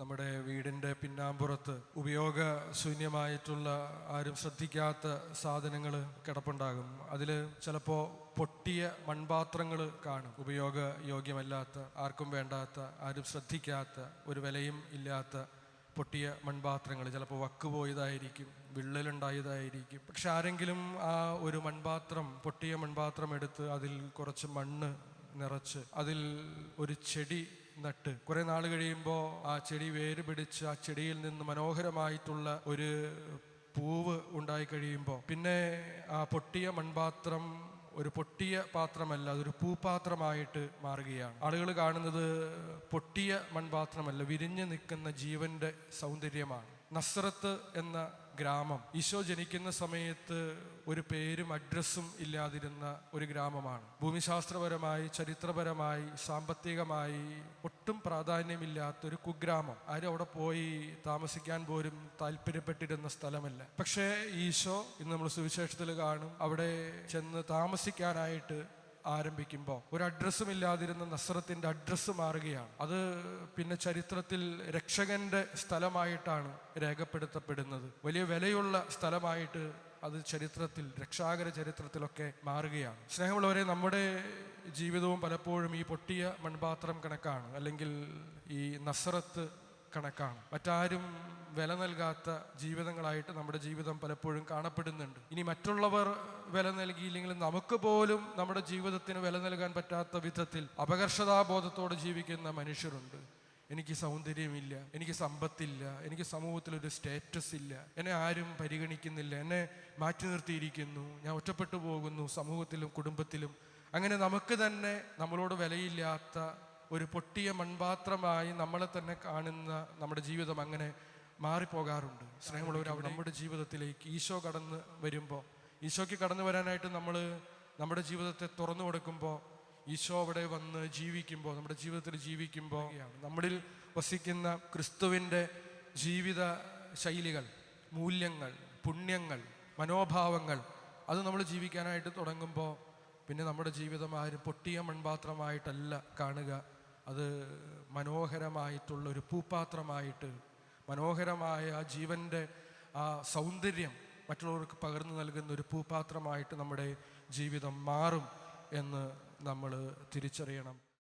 നമ്മുടെ വീടിൻ്റെ പിന്നാമ്പുറത്ത് ഉപയോഗശൂന്യമായിട്ടുള്ള ആരും ശ്രദ്ധിക്കാത്ത സാധനങ്ങൾ കിടപ്പുണ്ടാകും. അതിൽ ചിലപ്പോൾ പൊട്ടിയ മൺപാത്രങ്ങൾ കാണും. ഉപയോഗയോഗ്യമല്ലാത്ത, ആർക്കും വേണ്ടാത്ത, ആരും ശ്രദ്ധിക്കാത്ത, ഒരു വിലയും ഇല്ലാത്ത പൊട്ടിയ മൺപാത്രങ്ങൾ. ചിലപ്പോൾ വക്ക് പോയതായിരിക്കും, വിള്ളലുണ്ടായതായിരിക്കും. പക്ഷെ ആരെങ്കിലും ആ ഒരു പൊട്ടിയ മൺപാത്രം എടുത്ത് അതിൽ കുറച്ച് മണ്ണ് നിറച്ച് അതിൽ ഒരു ചെടി നട്ട് കുറെ നാൾ കഴിയുമ്പോൾ ആ ചെടി വേര് പിടിച്ച് ആ ചെടിയിൽ നിന്ന് മനോഹരമായിട്ടുള്ള ഒരു പൂവ് ഉണ്ടായി കഴിയുമ്പോൾ പിന്നെ ആ പൊട്ടിയ മൺപാത്രം ഒരു പൊട്ടിയ പാത്രമല്ല, അതൊരു പൂപാത്രമായിട്ട് മാറുകയാണ്. ആളുകൾ കാണുന്നത് പൊട്ടിയ മൺപാത്രമല്ല, വിരിഞ്ഞു നിൽക്കുന്ന ജീവന്റെ സൗന്ദര്യമാണ്. നസ്രത്ത് എന്ന ഗ്രാമം ഈശോ ജനിക്കുന്ന സമയത്ത് ഒരു പേരും അഡ്രസ്സും ഇല്ലാതിരുന്ന ഒരു ഗ്രാമമാണ്. ഭൂമിശാസ്ത്രപരമായി, ചരിത്രപരമായി, സാമ്പത്തികമായി ഒട്ടും പ്രാധാന്യമില്ലാത്ത ഒരു കുഗ്രാമം. ആരും അവിടെ പോയി താമസിക്കാൻ പോലും താല്പര്യപ്പെട്ടിരുന്ന സ്ഥലമല്ല. പക്ഷേ ഈശോ, ഇന്ന് നമ്മൾ സുവിശേഷത്തിൽ കാണും, അവിടെ ചെന്ന് താമസിക്കാനായിട്ട് ആരംഭിക്കുമ്പോൾ ഒരു അഡ്രസ്സും ഇല്ലാതിരുന്ന നസ്രത്തിന്റെ അഡ്രസ്സ് മാറുകയാണ്. അത് പിന്നെ ചരിത്രത്തിൽ രക്ഷകന്റെ സ്ഥലമായിട്ടാണ് രേഖപ്പെടുത്തപ്പെടുന്നത്. വലിയ വിലയുള്ള സ്ഥലമായിട്ട് അത് ചരിത്രത്തിൽ, രക്ഷാകര ചരിത്രത്തിലൊക്കെ മാറുകയാണ്. സ്നേഹമുള്ളവരെ, നമ്മുടെ ജീവിതവും പലപ്പോഴും ഈ പൊട്ടിയ മൺപാത്രം കണക്കാണ്, അല്ലെങ്കിൽ ഈ നസ്രത്ത് കണക്കാണ്. മറ്റാരും വില നൽകാത്ത ജീവിതങ്ങളായിട്ട് നമ്മുടെ ജീവിതം പലപ്പോഴും കാണപ്പെടുന്നുണ്ട്. ഇനി മറ്റുള്ളവർ വില നൽകിയില്ലെങ്കിൽ നമുക്ക് പോലും നമ്മുടെ ജീവിതത്തിന് വില നൽകാൻ പറ്റാത്ത വിധത്തിൽ അപകർഷതാബോധത്തോടെ ജീവിക്കുന്ന മനുഷ്യരുണ്ട്. എനിക്ക് സൗന്ദര്യമില്ല, എനിക്ക് സമ്പത്തില്ല, എനിക്ക് സമൂഹത്തിലൊരു സ്റ്റേറ്റസ് ഇല്ല, എന്നെ ആരും പരിഗണിക്കുന്നില്ല, എന്നെ മാറ്റി നിർത്തിയിരിക്കുന്നു, ഞാൻ ഒറ്റപ്പെട്ടു പോകുന്നു സമൂഹത്തിലും കുടുംബത്തിലും. അങ്ങനെ നമുക്ക് തന്നെ നമ്മളോട് വിലയില്ലാത്ത ഒരു പൊട്ടിയ മൺപാത്രമായി നമ്മളെ തന്നെ കാണുന്ന നമ്മുടെ ജീവിതം അങ്ങനെ മാറിപ്പോകാറുണ്ട്. സ്നേഹമുള്ളവർ, നമ്മുടെ ജീവിതത്തിലേക്ക് ഈശോ കടന്നു വരുമ്പോൾ, ഈശോയ്ക്ക് കടന്നു വരാനായിട്ട് നമ്മൾ നമ്മുടെ ജീവിതത്തെ തുറന്നു കൊടുക്കുമ്പോൾ, ഈശോ അവിടെ വന്ന് ജീവിക്കുമ്പോൾ, നമ്മുടെ ജീവിതത്തിൽ ജീവിക്കുമ്പോൾ നമ്മളിൽ വസിക്കുന്ന ക്രിസ്തുവിൻ്റെ ജീവിത ശൈലികൾ, മൂല്യങ്ങൾ, പുണ്യങ്ങൾ, മനോഭാവങ്ങൾ അത് നമ്മൾ ജീവിക്കാനായിട്ട് തുടങ്ങുമ്പോൾ പിന്നെ നമ്മുടെ ജീവിതം ആരും പൊട്ടിയ മൺപാത്രമായിട്ടല്ല കാണുക, അത് മനോഹരമായിട്ടുള്ള ഒരു പൂപാത്രമായിട്ട്, മനോഹരമായ ആ ജീവൻ്റെ ആ സൗന്ദര്യം മറ്റുള്ളവർക്ക് പകർന്നു നൽകുന്ന ഒരു പൂപാത്രമായിട്ട് നമ്മുടെ ജീവിതം മാറും എന്ന് നമ്മൾ തിരിച്ചറിയണം.